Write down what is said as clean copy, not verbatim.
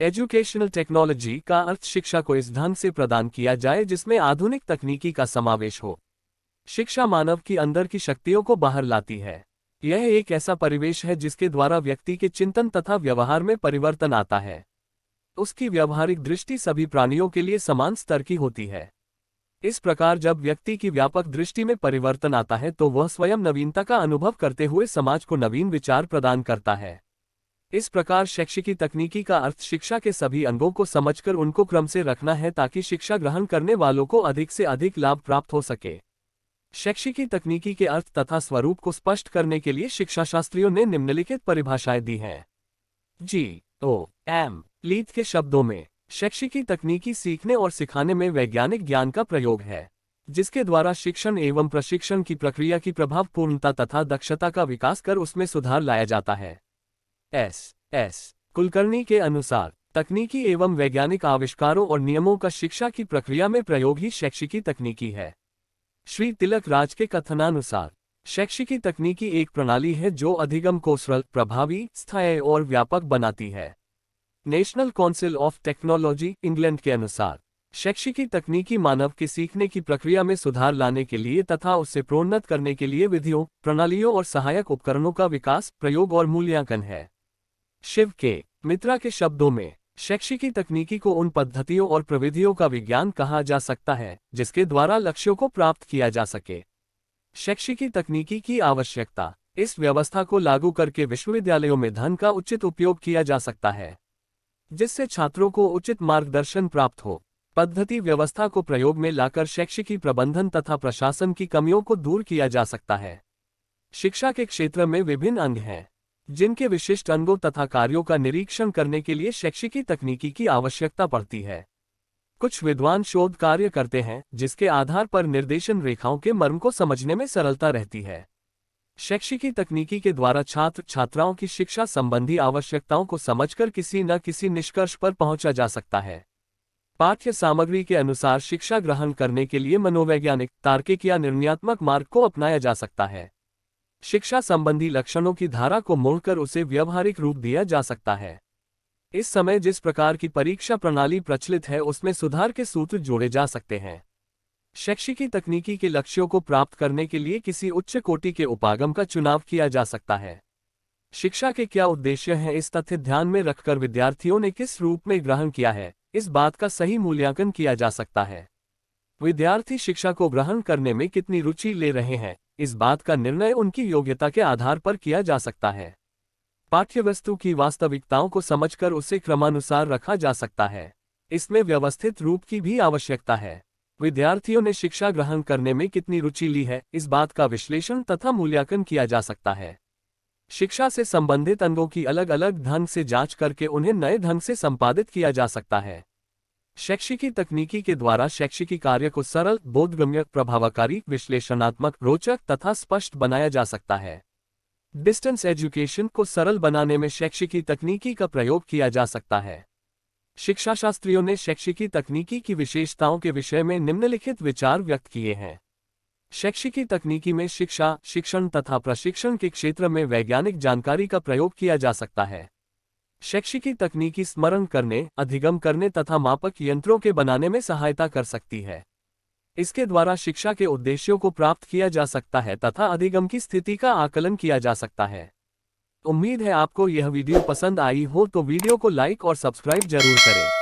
Educational technology का अर्थ शिक्षा को इस ढंग से प्रदान किया जाए जिसमें आधुनिक तकनीकी का समावेश हो। शिक्षा मानव की अंदर की शक्तियों को बाहर लाती है। यह एक ऐसा परिवेश है जिसके द्वारा व्यक्ति के चिंतन तथा व्यवहार में परिवर्तन आता है। उसकी व्यवहारिक दृष्टि सभी प्राणियों के लिए समान स्तर की होती है। इस प्रकार जब व्यक्ति की व्यापक दृष्टि में परिवर्तन आता है तो वह स्वयं नवीनता का अनुभव करते हुए समाज को नवीन विचार प्रदान करता है। इस प्रकार शैक्षिकी तकनीकी का अर्थ शिक्षा के सभी अंगों को समझकर उनको क्रम से रखना है ताकि शिक्षा ग्रहण करने वालों को अधिक से अधिक लाभ प्राप्त हो सके। शैक्षिकी तकनीकी के अर्थ तथा स्वरूप को स्पष्ट करने के लिए शिक्षाशास्त्रियों ने निम्नलिखित परिभाषाएं दी हैं। GOM लीड के शब्दों में शैक्षिकी तकनीकी सीखने और सिखाने में वैज्ञानिक ज्ञान का प्रयोग है, जिसके द्वारा शिक्षण एवं प्रशिक्षण की प्रक्रिया की प्रभावपूर्णता तथा दक्षता का विकास कर उसमें सुधार लाया जाता है। S कुलकर्णी के अनुसार तकनीकी एवं वैज्ञानिक आविष्कारों और नियमों का शिक्षा की प्रक्रिया में प्रयोग ही शैक्षिकी तकनीकी है। श्री तिलक राज के कथनानुसार शैक्षिकी तकनीकी एक प्रणाली है जो अधिगम को सरल, प्रभावी, स्थायी और व्यापक बनाती है। National council of technology England के अनुसार शैक्षिकी तकनीकी मानव के सीखने की प्रक्रिया में सुधार लाने के लिए तथा उससे प्रोन्नत करने के लिए विधियों, प्रणालियों और सहायक उपकरणों का विकास, प्रयोग और मूल्यांकन है। शिव के मित्रा के शब्दों में शैक्षिकी तकनीकी को उन पद्धतियों और प्रविधियों का विज्ञान कहा जा सकता है जिसके द्वारा लक्ष्यों को प्राप्त किया जा सके। शैक्षिकी तकनीकी की आवश्यकता इस व्यवस्था को लागू करके विश्वविद्यालयों में धन का उचित उपयोग किया जा सकता है, जिससे छात्रों को उचित मार्गदर्शन प्राप्त हो। पद्धति व्यवस्था को प्रयोग में लाकर शैक्षिकी प्रबंधन तथा प्रशासन की कमियों को दूर किया जा सकता है। शिक्षा के क्षेत्र में विभिन्न अंग हैं, जिनके विशिष्ट अंगों तथा कार्यों का निरीक्षण करने के लिए शैक्षिकी तकनीकी की आवश्यकता पड़ती है। कुछ विद्वान शोध कार्य करते हैं जिसके आधार पर निर्देशन रेखाओं के मर्म को समझने में सरलता रहती है। शैक्षिकी तकनीकी के द्वारा छात्र छात्राओं की शिक्षा संबंधी आवश्यकताओं को समझकर किसी न किसी निष्कर्ष पर पहुंचा जा सकता है। पाठ्य सामग्री के अनुसार शिक्षा ग्रहण करने के लिए मनोवैज्ञानिक, तार्किक या निर्णयात्मक मार्ग को अपनाया जा सकता है। शिक्षा संबंधी लक्षणों की धारा को मोड़कर उसे व्यवहारिक रूप दिया जा सकता है। इस समय जिस प्रकार की परीक्षा प्रणाली प्रचलित है उसमें सुधार के सूत्र जोड़े जा सकते हैं। शैक्षिकी तकनीकी के लक्ष्यों को प्राप्त करने के लिए किसी उच्च कोटि के उपागम का चुनाव किया जा सकता है। शिक्षा के क्या उद्देश्य हैं, इस तथ्य ध्यान में रखकर विद्यार्थियों ने किस रूप में ग्रहण किया है, इस बात का सही मूल्यांकन किया जा सकता है। विद्यार्थी शिक्षा को ग्रहण करने में कितनी रुचि ले रहे हैं, इस बात का निर्णय उनकी योग्यता के आधार पर किया जा सकता है। पाठ्यवस्तु की वास्तविकताओं को समझकर उसे क्रमानुसार रखा जा सकता है। इसमें व्यवस्थित रूप की भी आवश्यकता है। विद्यार्थियों ने शिक्षा ग्रहण करने में कितनी रुचि ली है, इस बात का विश्लेषण तथा मूल्यांकन किया जा सकता है। शिक्षा से संबंधित अंगों की अलग अलग ढंग से जांच करके उन्हें नए ढंग से संपादित किया जा सकता है। शैक्षिकी तकनीकी के द्वारा शैक्षिकी कार्य को सरल, बोधगम्य, प्रभावकारी, विश्लेषणात्मक, रोचक तथा स्पष्ट बनाया जा सकता है। डिस्टेंस एजुकेशन को सरल बनाने में शैक्षिकी तकनीकी का प्रयोग किया जा सकता है। शिक्षाशास्त्रियों ने शैक्षिकी तकनीकी की विशेषताओं के विषय में निम्नलिखित विचार व्यक्त किए हैं। शैक्षिकी तकनीकी में शिक्षा, शिक्षण तथा प्रशिक्षण के क्षेत्र में वैज्ञानिक जानकारी का प्रयोग किया जा सकता है। शैक्षिकी तकनीकी स्मरण करने, अधिगम करने तथा मापक यंत्रों के बनाने में सहायता कर सकती है। इसके द्वारा शिक्षा के उद्देश्यों को प्राप्त किया जा सकता है तथा अधिगम की स्थिति का आकलन किया जा सकता है। उम्मीद है आपको यह वीडियो पसंद आई हो तो वीडियो को लाइक और सब्सक्राइब जरूर करें।